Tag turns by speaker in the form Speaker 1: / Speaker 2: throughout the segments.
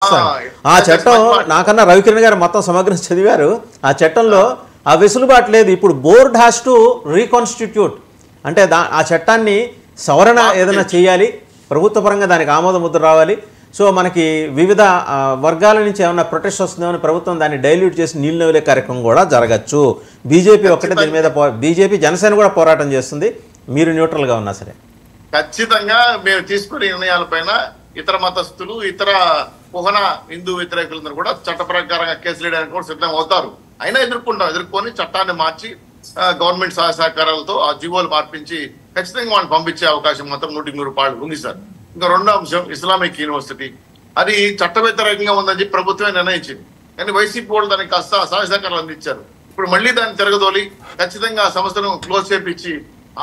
Speaker 1: ఆ చట్టం నాకన్నా రవికిరణ్ గారు మొత్తం సమగ్రం చదివారు. ఆ చట్టంలో ఆ వెసులుబాటు లేదు. ఇప్పుడు బోర్డ్ హ్యాస్ టు రీకాన్స్టిట్యూట్ అంటే ఆ చట్టాన్ని సవరణ ఏదైనా చేయాలి, ప్రభుత్వ పరంగా దానికి ఆమోద ముద్ర రావాలి. సో మనకి వివిధ వర్గాల నుంచి ఏమన్నా ప్రొటెస్ట్ వస్తుందేమని ప్రభుత్వం దాన్ని డైల్యూట్ చేసి నీళ్ళు నవ్వులే కార్యక్రమం కూడా జరగచ్చు. బీజేపీ ఒక్కటే దీని మీద బీజేపీ జనసేన కూడా పోరాటం చేస్తుంది, మీరు న్యూట్రల్గా ఉన్నా సరే.
Speaker 2: ఖచ్చితంగా మేము తీసుకునే నిర్ణయాలపైన ఇతర మతస్థులు ఇతర కుహన హిందూ వ్యతిరేకులందరూ కూడా చట్ట ప్రకారంగా కేసులు వేయడానికి కూడా సిద్ధం అవుతారు. అయినా ఎదుర్కొని చట్టాన్ని మార్చి గవర్నమెంట్ సహాయ సహకారాలతో ఆ జీవోలు మార్పించి ఖచ్చితంగా వాళ్ళని పంపించే అవకాశం మాత్రం 100% ఉంది సార్. ఇంకా రెండో అంశం ఇస్లామిక్ యూనివర్సిటీ, అది చట్ట వ్యతిరేకంగా ఉందని చెప్పి ప్రభుత్వమే నిర్ణయించింది. కానీ వైసీపీ వాళ్ళు దానికి కాస్త సహాయ సహకారాలు అందించారు. ఇప్పుడు మళ్ళీ దాన్ని తిరగదోలి ఖచ్చితంగా ఆ సంస్థను క్లోజ్ చేపించి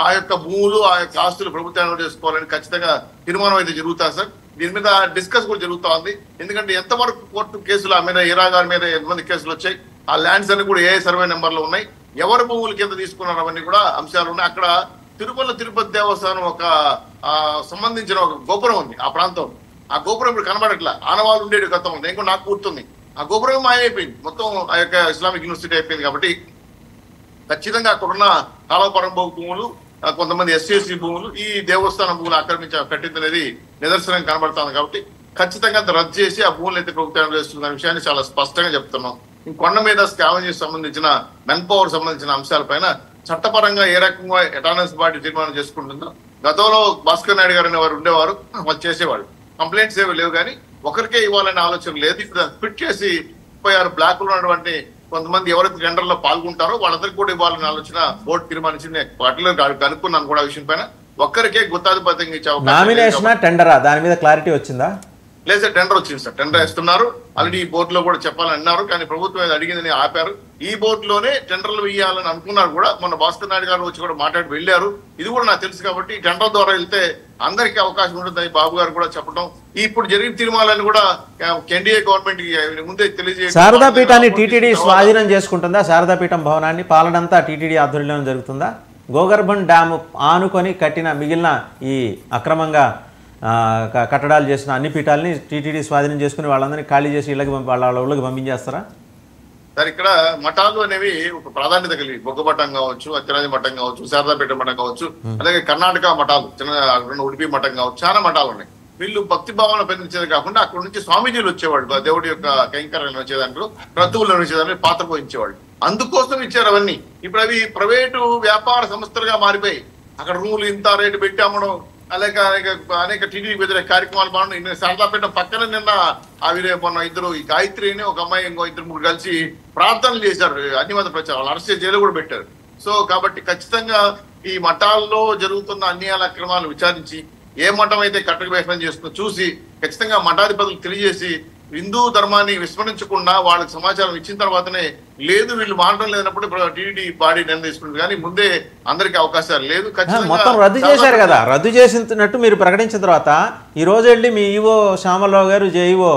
Speaker 2: ఆ యొక్క భూములు ఆ యొక్క ఆస్తులు ప్రభుత్వం చేసుకోవాలని ఖచ్చితంగా తీర్మానం అయితే జరుగుతుంది సార్. దీని మీద డిస్కస్ కూడా జరుగుతూ ఉంది. ఎందుకంటే ఎంతవరకు కోర్టు కేసులు ఆ మీద ఈరా గారి మీద ఎంతమంది కేసులు వచ్చాయి, ఆ ల్యాండ్స్ అన్ని కూడా ఏ సర్వే నెంబర్లు ఉన్నాయి, ఎవరి భూముల కింద తీసుకున్నారు, అవన్నీ కూడా అంశాలు ఉన్నాయి. అక్కడ తిరుపతి దేవస్థానం ఒక సంబంధించిన ఒక గోపురం ఉంది ఆ ప్రాంతం. ఆ గోపురం ఇప్పుడు కనబడట్లా, ఆనవాళ్ళు ఉండేది గతం నేను కూడా నాకు గుర్తుంది. ఆ గోపురం మాయమైపోయింది, మొత్తం ఆ యొక్క ఇస్లామిక్ యూనివర్సిటీ అయిపోయింది. కాబట్టి ఖచ్చితంగా అక్కడున్న కాలవపురం భూములు, కొంతమంది ఎస్సీ భూములు ఈ దేవస్థానం భూములు కట్టింది అనేది నిదర్శనం కనబడుతుంది. కాబట్టి ఖచ్చితంగా రద్దు చేసి ఆ భూములు అయితే ప్రభుత్వం చేస్తున్న విషయాన్ని చాలా స్పష్టంగా చెప్తున్నాం. కొండ మీద స్కావెంజర్స్ సంబంధించిన మెన్ పవర్ సంబంధించిన అంశాలపైన చట్టపరంగా ఏ రకంగా అటానమస్ బాడీ తీర్మానం చేసుకుంటుందో, గతంలో భాస్కర్ నాయుడు గారు అనేవారు ఉండేవారు, వాళ్ళు చేసేవాళ్ళు, కంప్లైంట్స్ ఏమి లేవు. కానీ ఒకరికే ఇవ్వాలనే ఆలోచన లేదు. ఇప్పుడు ఫిట్ చేసి 36 బ్లాక్లు ఉన్నటువంటి కొంతమంది ఎవరైతే టెండర్ లో పాల్గొంటారో వాళ్ళందరికీ కూడా ఇవ్వాలనే ఆలోచన బోర్డు తీర్మానించింది. వాటిలో కనుక్కున్నాను కూడా విషయం పైన ఒక్కరికే గుత్తాధిపత్యంగా ఇచ్చే
Speaker 1: అవకాశం. దాని మీద క్లారిటీ వచ్చిందా?
Speaker 2: లేదు సార్, టెండర్ వచ్చింది సార్, టెండర్ వేస్తున్నారు. ఆల్రెడీ ఈ బోర్డులో కూడా చెప్పాలని అన్నారు, కానీ ప్రభుత్వం అడిగిందని ఆపారు. ఈ బోర్డులోనే టెండర్లు వేయాలని అనుకున్నారు కూడా. మొన్న భాస్కర్ నాయుడు గారు వచ్చి కూడా మాట్లాడి వెళ్ళారు. ఇది కూడా నాకు తెలుసు. కాబట్టి టెండర్ ద్వారా వెళ్తే అందరికీ అవకాశం ఉంటుందని బాబు గారు కూడా చెప్పడం, ఇప్పుడు జరిగిన తీర్మానాలను కూడా ఎన్డీఏ గవర్నమెంట్ ముందే తెలియజేయాలి.
Speaker 1: శారదాపీఠాన్ని టీటీడీ స్వాధీనం చేసుకుంటుందా? శారదాపీఠం భవనాన్ని పాలనంతా టీటీడీ ఆధ్వర్యంలో జరుగుతుందా? గోగర్భన్ డ్యాము ఆనుకొని కట్టిన మిగిలిన ఈ అక్రమంగా కట్టడాలు చేసిన అన్ని పీఠాలని టీటీడీ స్వాధీనం చేసుకుని వాళ్ళందరినీ ఖాళీ చేసి వాళ్ళ ఊళ్ళకి పంపించేస్తారా?
Speaker 2: సార్, ఇక్కడ మఠాలు అనేవి ఒక ప్రాధాన్యత కలిగి, బొగ్గ మఠం కావచ్చు, అత్యరాజి మఠం కావచ్చు, శారదాపేట మఠం కావచ్చు, అలాగే కర్ణాటక మఠాలు, చిన్న ఉడిపి మఠం కావచ్చు, చాలా మఠాలు ఉన్నాయి. వీళ్ళు భక్తి భావన పెంచేది కాకుండా అక్కడ నుంచి స్వామీజీలు వచ్చేవాళ్ళు, దేవుడి యొక్క కైంకర్యాలు వచ్చేదాంట్లో, క్రతువులను వచ్చేదాంట్లో పాత్ర పోయించేవాళ్ళు. అందుకోసం ఇచ్చారు అవన్నీ. ఇప్పుడు అవి ప్రైవేటు వ్యాపార సంస్థలుగా మారిపోయి అక్కడ రూములు ఇంత రేటు పెట్టి అమ్మడం, అలాగే అనేక టీడీపీ వ్యతిరేక కార్యక్రమాలు బాగున్నాయి. శారదాపేట పక్కన నిన్న మొన్న ఇద్దరు, ఈ గాయత్రిని ఒక అమ్మాయి ఇంకో 2-3 కలిసి ప్రార్థనలు చేశారు, అన్ని మత ప్రచారం, వాళ్ళు అరెస్ట్ చేసి జైలు కూడా పెట్టారు. సో కాబట్టి ఖచ్చితంగా ఈ మఠాల్లో జరుగుతున్న అన్యాయాల అక్రమాలు విచారించి ఏ మఠం అయితే కట్టక వ్యవహారం చేస్తుందో చూసి ఖచ్చితంగా మఠాధిపతులు తెలియజేసి హిందూ ధర్మాన్ని విస్మరించకుండా వాళ్ళకి సమాచారం ఇచ్చిన తర్వాతనే, లేదు వీళ్ళు మారడం లేనప్పుడు టీడీ బాడీ నిర్ణయం తీసుకుంటుంది. కానీ ముందే అందరికీ అవకాశాలు లేదు.
Speaker 1: మొత్తం రద్దు చేశారు కదా. రద్దు చేసినట్టు మీరు ప్రకటించిన తర్వాత ఈ రోజు వెళ్ళి మీ ఈవో శ్యామలరావు గారు, జేఈఓ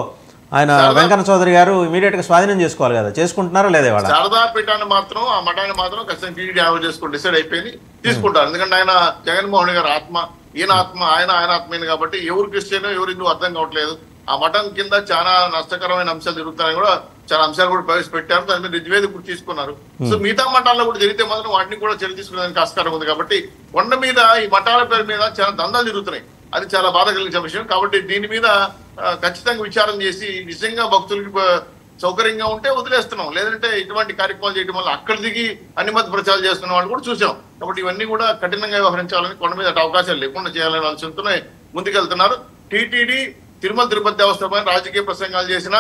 Speaker 1: ఆయన వెంకన్న చౌదరి గారు ఇమీడియట్ గా స్వాధీనం చేసుకోవాలి కదా. చేసుకుంటున్నారా లేదా? వాళ్ళ
Speaker 2: శారదాపీఠాన్ని మాత్రం, ఆ మఠాన్ని మాత్రం ఖచ్చితంగా టీడీ అమలు చేసుకుని డిసైడ్ అయిపోయింది, తీసుకుంటారు. ఎందుకంటే ఆయన జగన్మోహన్ గారు ఆత్మ, ఈయన ఆత్మ, ఆయన ఆత్మీయుని కాబట్టి ఎవరు క్రిస్టియన్ ఎవరు హిందూ అర్థం కావట్లేదు. ఆ మఠం కింద చాలా నష్టకరమైన అంశాలు జరుగుతున్నాయని కూడా చాలా అంశాలు కూడా ప్రవేశపెట్టారు. దాని మీద నిజవేదిక కూడా తీసుకున్నారు. సో మిగతా మఠాల్లో కూడా జరిగితే మాత్రం వాటిని కూడా చర్య తీసుకునేదానికి ఆస్కారం ఉంది. కాబట్టి కొండ మీద ఈ మఠాల పేరు మీద చాలా దందాలు జరుగుతున్నాయి, అది చాలా బాధ కలిగించే విషయం. కాబట్టి దీని మీద ఖచ్చితంగా విచారణ చేసి నిజంగా భక్తులకి సౌకర్యంగా ఉంటే వదిలేస్తున్నాం, లేదంటే ఇటువంటి కార్యక్రమాలు చేయడం వల్ల అక్కడ దిగి అన్ని మత ప్రచారాలు చేస్తున్న వాళ్ళు కూడా చూసాం. కాబట్టి ఇవన్నీ కూడా కఠినంగా వ్యవహరించాలని, కొండ మీద అవకాశాలు లేకుండా చేయాలని ఆలోచనతోనే ముందుకెళ్తున్నారు. టీటీడీ తిరుపతి దేవస్థానం రాజకీయ ప్రసంగాలు చేసినా,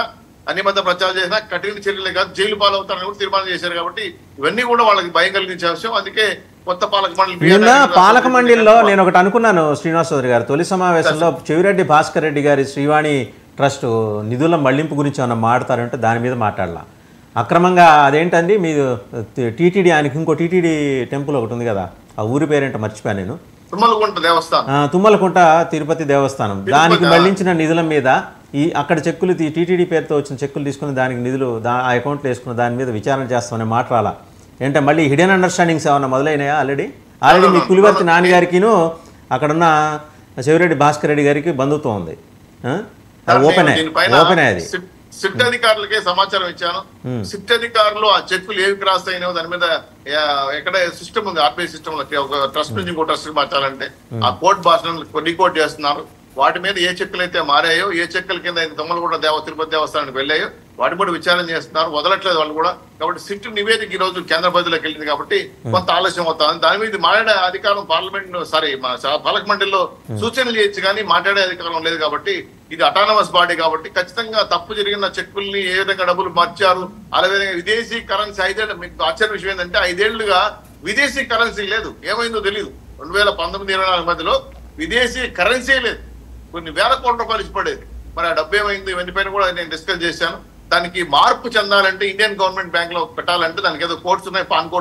Speaker 2: అన్ని మత ప్రచారం చేసినా కఠిన చర్యలే కాదు జైలు పాలవుతారని కూడా తీర్మానం చేశారు. కాబట్టి ఇవన్నీ కూడా వాళ్ళకి భయం కలిగించే విషయం. అందుకే కొత్త
Speaker 1: పాలక మండలిలో నేను ఒకటి అనుకున్నాను శ్రీనివాస్ చౌదరి గారు, తొలి సమావేశంలో చెవిరెడ్డి భాస్కర్ రెడ్డి గారి శ్రీవాణి ట్రస్ట్ నిధుల మళ్లింపు గురించి ఏమన్నా మాట్లాడతారంటే దాని మీద మాట్లాడాల. అక్రమంగా అదేంటండి మీరు టీటీడీ, ఆయనకి ఇంకో టీటీడీ టెంపుల్ ఒకటి ఉంది కదా, ఆ ఊరి పేరేంటో మర్చిపోయాను నేను, తుమ్మలకుంట తిరుపతి దేవస్థానం, దానికి మళ్లించిన నిధుల మీద అక్కడ చెక్కులు టీటీడీ పేరుతో వచ్చిన చెక్కులు తీసుకుని దానికి నిధులు ఆ అకౌంట్లో వేసుకున్న దాని మీద విచారణ చేస్తామనే మాట రాలా. ఏంటంటే మళ్ళీ హిడెన్ అండర్స్టాండింగ్స్ ఏమన్నా మొదలైనాయా? ఆల్రెడీ మీ పులివర్తి నాన్నగారికిను అక్కడున్న చెవిరెడ్డి భాస్కర్ రెడ్డి గారికి బంధుత్వం ఉంది.
Speaker 2: దీనిపైన సిట్ అధికారులకే సమాచారం ఇచ్చాను. సిట్ అధికారులు ఆ చెక్కులు ఏవి క్రాస్ అయినాయో దాని మీద ఎక్కడ సిస్టమ్ ఉంది, ఆర్బీఐ సిస్టమ్ లో ఒక ట్రస్ట్ నుంచి ఇంకో ట్రస్ట్ మార్చాలంటే ఆ కోర్టు భాషను డీకోడ్ చేస్తున్నారు. వాటి మీద ఏ చెక్కులు అయితే మారాయో, ఏ చెక్కుల కింద దొమ్మలగూడ తిరుపతి దేవస్థానానికి వెళ్ళాయో వాటి కూడా విచారణ చేస్తున్నారు, వదలట్లేదు వాళ్ళు కూడా. కాబట్టి సిట్ నివేదిక ఈ రోజు కేంద్ర బదిలీలోకి వెళ్ళింది కాబట్టి కొంత ఆలస్యం అవుతుంది. దాని మీద మాట్లాడే అధికారం పార్లమెంట్ పాలక మండలిలో సూచనలు చేయొచ్చు కానీ మాట్లాడే అధికారం లేదు. కాబట్టి ఇది అటానమస్ బాడీ కాబట్టి ఖచ్చితంగా తప్పు జరిగిన చెక్కుల్ని ఏ విధంగా డబ్బులు మార్చారు, అదేవిధంగా విదేశీ కరెన్సీ 5 ఏళ్ళు. మీకు ఆశ్చర్య విషయం ఏంటంటే 5 ఏళ్లుగా విదేశీ కరెన్సీ లేదు. ఏమైందో తెలియదు. 2019-24 మధ్యలో విదేశీ కరెన్సీ లేదు. కొన్ని వేల కోట్ల రూపాయలు ఇచ్చి పడేది. మరి ఆ డబ్బు ఏమైంది, ఇవన్నీ పైన కూడా నేను డిస్కస్ చేశాను. దానికి మార్పు చెందాలంటే ఇండియన్ గవర్నమెంట్ బ్యాంక్ లో పెట్టాలంటే దానికి ఏదో కోర్ట్స్ ఉన్నాయి, పాన్ కోర్ట్